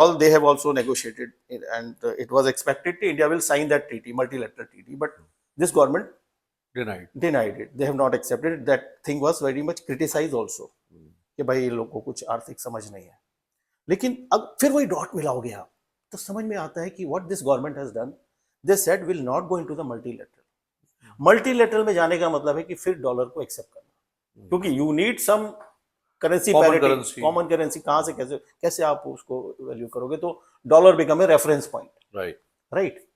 all they have also negotiated, and it was expected that India will sign that treaty, multilateral treaty, but this government denied it. They have not accepted it. That thing was very much criticized also कि भाई ये लोगों को कुछ आर्थिक समझ नहीं है. लेकिन अब फिर वही डॉट मिलाओगे आप तो समझ में आता है कि what this government has done. They said will not go into the multilateral में जाने का मतलब है कि फिर डॉलर को एक्सेप्ट करना, क्योंकि you need some currency parity, common currency. कहां से कैसे कैसे आप उसको वैल्यू करोगे, तो dollar become a reference point. Right.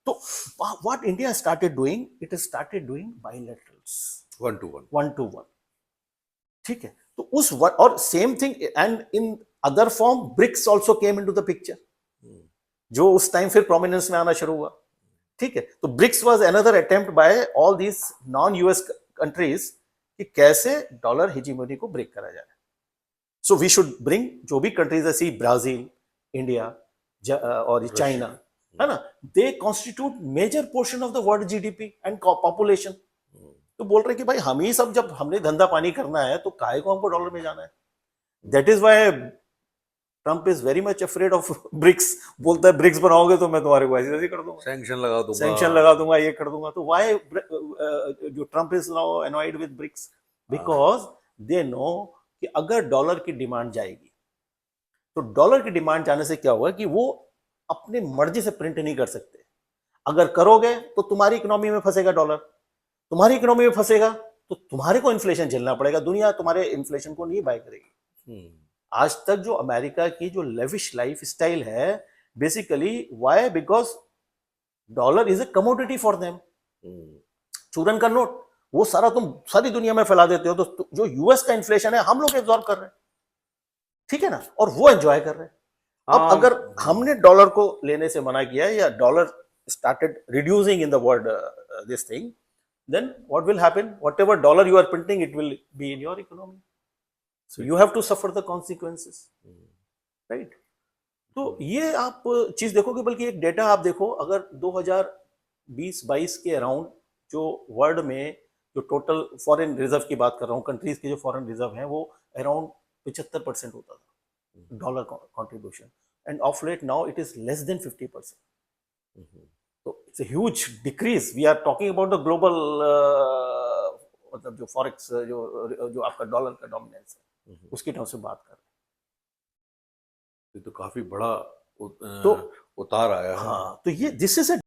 तो what India started doing, it has started doing bilaterals, one to one. ठीक है. तो उस और same thing and in other form BRICS also came into the picture, जो उस टाइम फिर prominence में आना शुरू हुआ. ठीक है. तो BRICS was another attempt by all these non US countries कि कैसे डॉलर हेजिमोनी को ब्रेक करा जाए. सो वी शुड ब्रिंग जो भी कंट्रीज है, सी ब्राजील, इंडिया और चाइना, है ना, they constitute major portion of the world GDP and population. तो बोल रहे कि भाई हम ही सब, जब हमने धंधा पानी करना है तो काहे को हमको डॉलर में जाना है. That is why Trump is very much afraid of BRICS. बोलता है ब्रिक्स बनाओगे तो मैं तुम्हारे को ऐसे कर दूंगा, सैंक्शन लगा दूंगा, ये कर दूंगा. तो व्हाई जो Trump is now annoyed with BRICS, because they know कि अगर डॉलर की डिमांड जाएगी तो डॉलर की डिमांड जाने से क्या होगा कि वो अपने मर्जी से प्रिंट नहीं कर सकते. अगर करोगे तो तुम्हारी इकोनॉमी में फंसेगा डॉलर, तुम्हारी इकोनॉमी में फंसेगा तो तुम्हारे को इन्फ्लेशन झेलना पड़ेगा. दुनिया तुम्हारे इन्फ्लेशन को नहीं बाय करेगी. आज तक जो अमेरिका की जो लेविश लाइफ स्टाइल है, basically why, because dollar is a commodity for them. चूरन का नोट वो सारा तुम सारी दुनिया में फैला देते हो, तो जो यूएस का इन्फ्लेशन है हम लोग एब्जॉर्ब कर रहे हैं. ठीक है ना, और वो एंजॉय कर रहे हैं. अब अगर हमने डॉलर को लेने से मना किया या dollar started reducing in the world this thing, then what will happen? Whatever dollar you are printing, it will be in your economy. So you have to suffer the consequences, right? तो ये आप चीज देखोगे, बल्कि एक data आप देखो, अगर 2020-22 के अराउंड जो वर्ल्ड में जो टोटल फॉरेन रिजर्व की बात कर रहा हूँ, कंट्रीज के जो फॉरेन रिजर्व हैं, वो अराउंड 75% होता था dollar contribution, and of late now it is less than 50%. So it's a huge decrease. We are talking about the global मतलब जो फॉरेक्स जो आपका डॉलर का डोमिनेंस है, उसकी तरफ से बात कर रहे हैं. ये तो काफी बड़ा तो उतार आया. हाँ, तो ये दिस इज